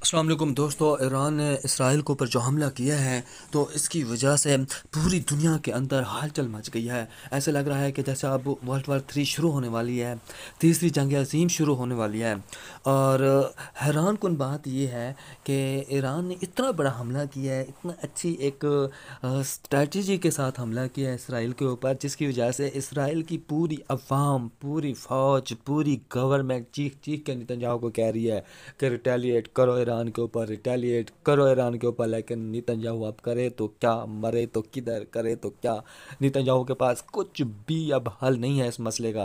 अस्सलाम वालेकुम दोस्तों। ईरान ने इसराइल के ऊपर जो हमला किया है तो इसकी वजह से पूरी दुनिया के अंदर हलचल मच गई है। ऐसे लग रहा है कि जैसे अब वर्ल्ड वार 3 शुरू होने वाली है, तीसरी जंग अज़ीम शुरू होने वाली है। और हैरान कुन बात यह है कि ईरान ने इतना बड़ा हमला किया है, इतना अच्छी एक स्ट्रेटजी के साथ हमला किया है इसराइल के ऊपर, जिसकी वजह से इसराइल की पूरी अवाम, पूरी फ़ौज, पूरी गवर्नमेंट चीख चीख के नेतन्याहू को कह रही है कि रिटेलिएट करो ईरान के ऊपर, रिटेलिएट करो ईरान के ऊपर। लेकिन नेतन्याहू अब करे तो क्या, मरे तो किधर, करे तो क्या। नेतन्याहू के पास कुछ भी अब हल नहीं है इस मसले का।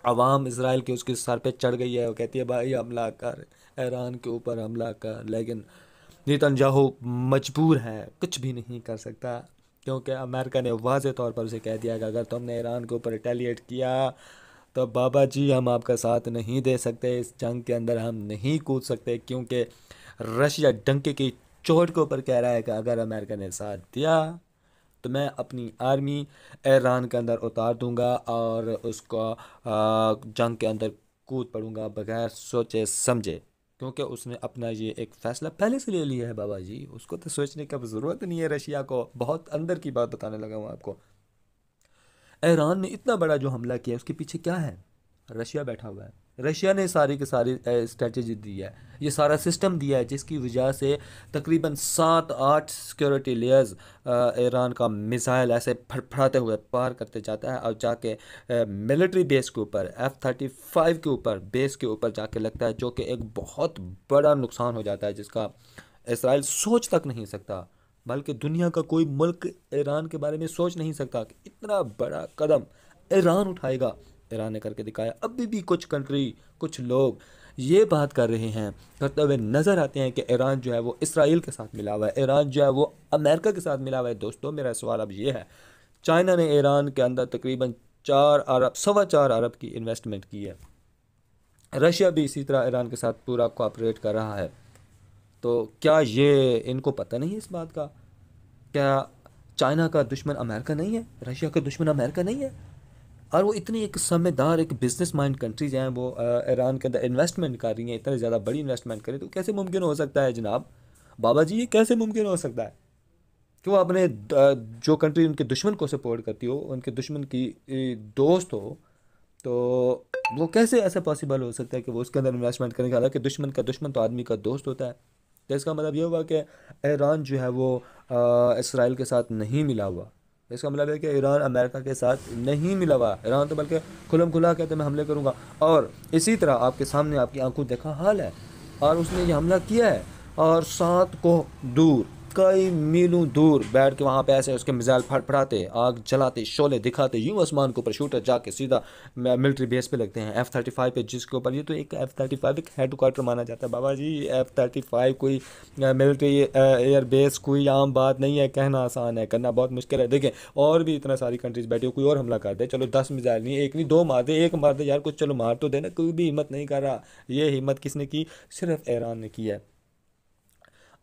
अवाम इसराइल के उसके सर पे चढ़ गई है, वो कहती है भाई हमला कर, ईरान के ऊपर हमला कर। लेकिन नेतन्याहू मजबूर है, कुछ भी नहीं कर सकता, क्योंकि अमेरिका ने वाज़े तौर पर उसे कह दिया कि अगर तुमने ईरान के ऊपर रिटेलिएट किया तो बाबा जी हम आपका साथ नहीं दे सकते, इस जंग के अंदर हम नहीं कूद सकते, क्योंकि रशिया डंके की चोट के ऊपर कह रहा है कि अगर अमेरिका ने साथ दिया तो मैं अपनी आर्मी ईरान के अंदर उतार दूंगा और उसको जंग के अंदर कूद पड़ूंगा बगैर सोचे समझे, क्योंकि उसने अपना ये एक फ़ैसला पहले से ले लिया है बाबा जी। उसको तो सोचने की अब ज़रूरत नहीं है रशिया को। बहुत अंदर की बात बताने लगा हूँ आपको। ईरान ने इतना बड़ा जो हमला किया उसके पीछे क्या है? रशिया बैठा हुआ है। रशिया ने सारी की सारी स्ट्रेटजी दी है, ये सारा सिस्टम दिया है, जिसकी वजह से तकरीबन 7-8 सिक्योरिटी लेयर्स ईरान का मिसाइल ऐसे फड़फड़ाते हुए पार करते जाता है और जाके मिलिट्री बेस के ऊपर, F-35 के ऊपर, बेस के ऊपर जाके लगता है, जो कि एक बहुत बड़ा नुकसान हो जाता है जिसका इसराइल सोच तक नहीं सकता। बल्कि दुनिया का कोई मुल्क ईरान के बारे में सोच नहीं सकता कि इतना बड़ा कदम ईरान उठाएगा। ईरान ने करके दिखाया। अभी भी कुछ कंट्री, कुछ लोग ये बात कर रहे हैं, करते हुए नज़र आते हैं कि ईरान जो है वो इसराइल के साथ मिला हुआ है, ईरान जो है वो अमेरिका के साथ मिला हुआ है। दोस्तों मेरा सवाल अब ये है, चाइना ने ईरान के अंदर तकरीबन 4 अरब, 4.25 अरब की इन्वेस्टमेंट की है। रशिया भी इसी तरह ईरान के साथ पूरा कोऑपरेट कर रहा है। तो क्या ये इनको पता नहीं है इस बात का? क्या चाइना का दुश्मन अमेरिका नहीं है? रशिया का दुश्मन अमेरिका नहीं है? और वो इतनी एक समझदार, एक बिजनेस माइंड कंट्रीज हैं, वो ईरान के अंदर इन्वेस्टमेंट कर रही हैं, इतनी ज़्यादा बड़ी इन्वेस्टमेंट करें, तो कैसे मुमकिन हो सकता है जनाब? बाबा जी ये कैसे मुमकिन हो सकता है कि वो अपने जो कंट्री उनके दुश्मन को सपोर्ट करती हो, उनके दुश्मन की दोस्त हो, तो वो कैसे ऐसा पॉसिबल हो सकता है कि वो उसके अंदर इन्वेस्टमेंट करेंगे? हालांकि दुश्मन का दुश्मन तो आदमी का दोस्त होता है। तो इसका मतलब ये हुआ कि ईरान जो है वो इसराइल के साथ नहीं मिला हुआ। इसका मतलब है कि ईरान अमेरिका के साथ नहीं मिला हुआ। ईरान तो बल्कि खुलम खुला कहते मैं हमले करूँगा, और इसी तरह आपके सामने आपकी आंखों देखा हाल है। और उसने ये हमला किया है, और 7 कोह दूर, कई मीलों दूर बैठ के वहाँ पे ऐसे उसके मिसाइल फड़फड़ाते, आग जलाते, शोले दिखाते, यूं आसमान के ऊपर शूटर जाके सीधा मिलिट्री बेस पे लगते हैं, F-35 पे, जिसके ऊपर ये तो एक F-35 एक हेड क्वार्टर माना जाता है। बाबा जी F-35 कोई मिलिट्री एयर बेस कोई आम बात नहीं है। कहना आसान है, करना बहुत मुश्किल है। देखें और भी इतना सारी कंट्रीज बैठी हो, कोई और हमला कर दे, चलो 10 मिसाइल नहीं, एक नहीं, 2 मार दे, एक मार दे यार, कुछ चलो मार तो देना, कोई भी हिम्मत नहीं कर रहा। ये हिम्मत किसने की? सिर्फ ईरान ने की है।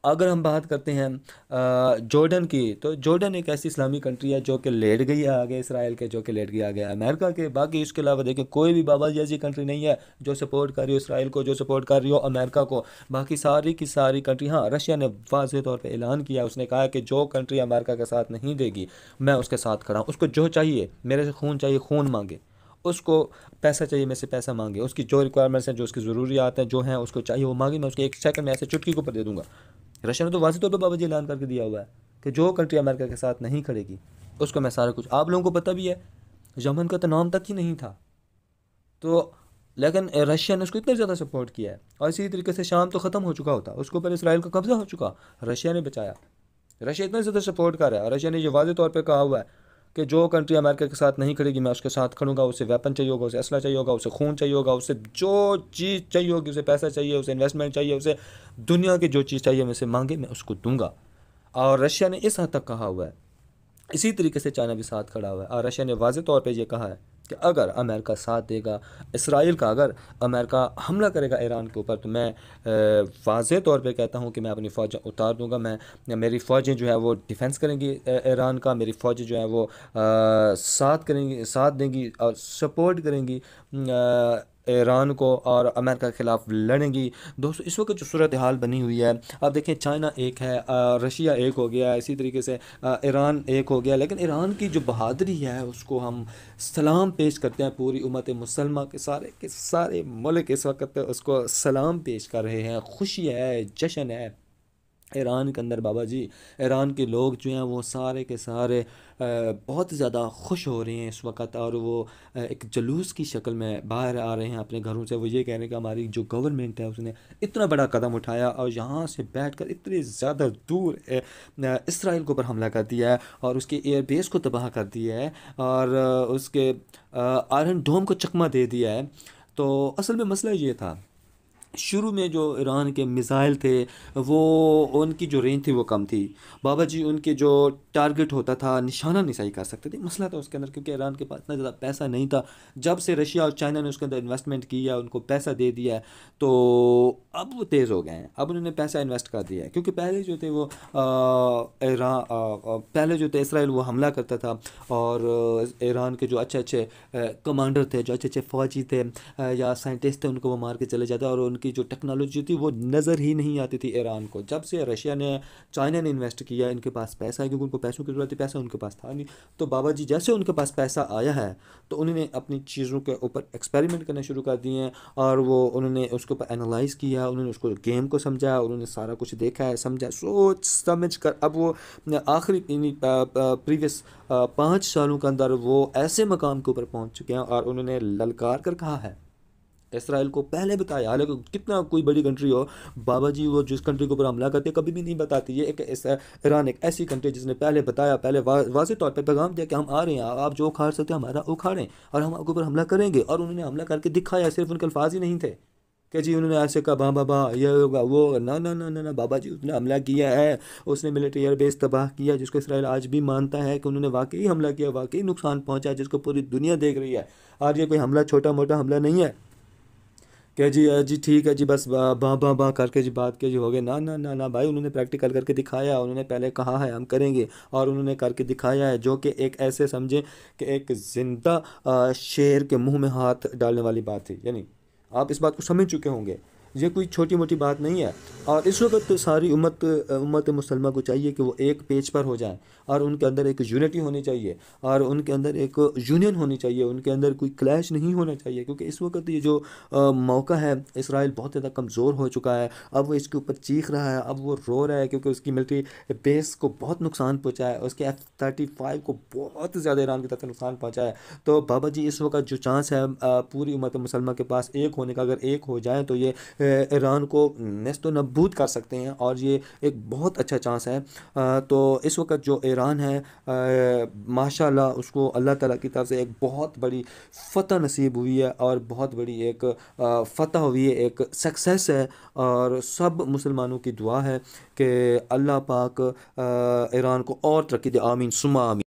अगर हम बात करते हैं जॉर्डन की, तो जॉर्डन एक ऐसी इस्लामी कंट्री है जो कि लेट गई है आगे इसराइल के, जो कि लेट गई आगे अमेरिका के। बाकी इसके अलावा देखिए कोई भी बाबा जी ऐसी कंट्री नहीं है जो सपोर्ट कर रही हो इसराइल को, जो सपोर्ट कर रही हो अमेरिका को। बाकी सारी की सारी कंट्री, हाँ रशिया ने वाज़ेह तौर पे ऐलान किया, उसने कहा कि जो कंट्री अमेरिका के साथ नहीं देगी मैं उसके साथ खड़ा हूँ। उसको जो चाहिए, मेरे से खून चाहिए खून मांगे, उसको पैसा चाहिए मेरे से पैसा मांगे, उसकी जो रिक्वायरमेंट्स हैं, जो उसकी ज़रूरियात हैं, जो हैं उसको चाहिए वो मांगे, मैं उसके 1 सेकंड में ऐसे चुटकी को ऊपर दे दूंगा। रशिया ने तो वाज़ेह तौर पे बाबा जी ऐलान करके दिया हुआ है कि जो कंट्री अमेरिका के साथ नहीं खड़ेगी उसको मैं सारा कुछ, आप लोगों को पता भी है यमन का तो नाम तक ही नहीं था, तो लेकिन रशिया ने उसको इतना ज़्यादा सपोर्ट किया है। और इसी तरीके से शाम तो ख़त्म हो चुका होता, उसके ऊपर इसराइल का कब्ज़ा हो चुका, रशिया ने बचाया। रशिया इतना ज़्यादा सपोर्ट कर रहा है, और रशिया ने ये वाज़ेह तौर पर कहा हुआ है कि जो कंट्री अमेरिका के साथ नहीं खड़ेगी मैं उसके साथ खड़ूंगा। उसे वेपन चाहिए होगा, उसे असला चाहिए होगा, उसे खून चाहिए होगा, उसे जो चीज़ चाहिए होगी, उसे पैसा चाहिए, उसे इन्वेस्टमेंट चाहिए, उसे दुनिया की जो चीज़ चाहिए मैं उसे मांगे, मैं उसको दूंगा। और रशिया ने इस हद तक कहा हुआ है। इसी तरीके से चाइना भी साथ खड़ा हुआ है, और रशिया ने वाज़ेह तौर पे ये कहा है कि अगर अमेरिका साथ देगा इसराइल का, अगर अमेरिका हमला करेगा ईरान के ऊपर, तो मैं वाज़ेह तौर पे कहता हूँ कि मैं अपनी फ़ौजें उतार दूंगा। मैं मेरी फ़ौजें जो है वो डिफेंस करेंगी ईरान का, मेरी फ़ौजें जो है वो साथ करेंगी, साथ देंगी और सपोर्ट करेंगी ईरान को, और अमेरिका के ख़िलाफ़ लड़ेंगी। दोस्तों, इस वक्त जो सूरत हाल बनी हुई है, अब देखें चाइना एक है, रशिया एक हो गया, इसी तरीके से ईरान एक हो गया, लेकिन ईरान की जो बहादुरी है उसको हम सलाम पेश करते हैं। पूरी उम्मत मुसलमान के सारे मुल्क इस वक्त उसको सलाम पेश कर रहे हैं, खुशी है, जश्न है ईरान के अंदर। बाबा जी, ईरान के लोग जो हैं वो सारे के सारे बहुत ज़्यादा खुश हो रहे हैं इस वक्त, और वो एक जुलूस की शक्ल में बाहर आ रहे हैं अपने घरों से। वो ये कह रहे हैं कि हमारी जो गवर्नमेंट है उसने इतना बड़ा कदम उठाया और यहाँ से बैठकर इतने ज़्यादा दूर इसराइल के ऊपर हमला कर दिया है, और उसके एयर बेस को तबाह कर दिया है, और उसके आयरन डोम को चकमा दे दिया है। तो असल में मसला ये था, शुरू में जो ईरान के मिसाइल थे वो, उनकी जो रेंज थी वो कम थी। बाबा जी, उनके जो टारगेट होता था निशाना नहीं सही कर सकते थे। मसला था उसके अंदर, क्योंकि ईरान के पास इतना ज़्यादा पैसा नहीं था। जब से रशिया और चाइना ने उसके अंदर इन्वेस्टमेंट किया, उनको पैसा दे दिया है, तो अब वो तेज़ हो गए हैं। अब उन्होंने पैसा इन्वेस्ट कर दिया है, क्योंकि पहले जो थे वो ईरान पहले जो थे इसराइल वो हमला करता था, और ईरान के जो अच्छे अच्छे कमांडर थे, जो अच्छे अच्छे फ़ौजी थे या साइंटिस्ट थे, उनको वो मार के चले जाते, और उनकी जो टेक्नोलॉजी थी वो नज़र ही नहीं आती थी ईरान को। जब से रशिया ने, चाइना ने इन्वेस्ट किया, इनके पास पैसा है, क्योंकि उनको पैसों की ज़रूरत थी, पैसा उनके पास था नहीं। तो बाबा जी, जैसे उनके पास पैसा आया है तो उन्होंने अपनी चीज़ों के ऊपर एक्सपेरिमेंट करना शुरू कर दिए हैं, और वो उन्होंने उसके ऊपर एनालाइज किया, उन्होंने उसको गेम को समझा, उन्होंने सारा कुछ देखा है, समझा, सोच समझ कर अब वो आखिरी प्रीवियस 5 सालों के अंदर वो ऐसे मकाम के ऊपर पहुंच चुके हैं, और उन्होंने ललकार कर कहा है इसराइल को। पहले बताया, हालांकि कितना कोई बड़ी कंट्री हो, बाबा जी वो जिस कंट्री के ऊपर हमला करती है कभी भी नहीं बताती। ये एक ईरान एक ऐसी कंट्री जिसने पहले बताया, पहले वाज़ेह तौर पे पैगाम दिया कि हम आ रहे हैं, आप जो उखाड़ सकते हैं हमारा उखाड़ें, और हम आपके ऊपर हमला करेंगे। और उन्होंने हमला करके दिखाया, सिर्फ उनके अल्फाज ही नहीं थे कि जी उन्होंने ऐसे कहा बा बाबा ये होगा वो होगा, ना ना ना ना ना, बाबा जी उसने हमला किया है, उसने मिलिट्री एयरबेस तबाह किया, जिसको इसराइल आज भी मानता है कि उन्होंने वाकई हमला किया, वाकई नुकसान पहुंचा है, जिसको पूरी दुनिया देख रही है। और ये कोई हमला छोटा मोटा हमला नहीं है क्या जी, जी ठीक है जी, बस बा बा बा बा करके जी बात के जी हो गए। ना ना ना ना भाई, उन्होंने प्रैक्टिकल करके दिखाया, उन्होंने पहले कहा है हम करेंगे, और उन्होंने करके दिखाया है, जो कि एक ऐसे समझे कि एक जिंदा शेर के मुंह में हाथ डालने वाली बात थी। यानी आप इस बात को समझ चुके होंगे, ये कोई छोटी मोटी बात नहीं है। और इस वक्त तो सारी उम्मत मुसलमान को चाहिए कि वो एक पेज पर हो जाएं, और उनके अंदर एक यूनिटी होनी चाहिए, और उनके अंदर एक यूनियन होनी चाहिए, उनके अंदर कोई क्लैश नहीं होना चाहिए। क्योंकि इस वक्त ये जो मौका है, इसराइल बहुत ज़्यादा कमज़ोर हो चुका है, अब वो इसके ऊपर चीख रहा है, अब वो रो रहा है, क्योंकि उसकी मिलिट्री बेस को बहुत नुकसान पहुंचा है, उसके F-35 को बहुत ज़्यादा ईरान की तरफ से नुकसान पहुंचा है। तो बाबा जी, इस वक्त जो चांस है पूरी उम्मत मुसलमान के पास एक होने का, अगर एक हो जाए तो ये ईरान को नेस्तो नबूद कर सकते हैं, और ये एक बहुत अच्छा चांस है। तो इस वक्त जो ईरान है, माशाल्लाह उसको अल्लाह ताला की तरफ से एक बहुत बड़ी फ़तह नसीब हुई है, और बहुत बड़ी एक फ़तह हुई है, एक सक्सेस है। और सब मुसलमानों की दुआ है कि अल्लाह पाक ईरान को और तरक्की दे। आमीन सुमा आमीन।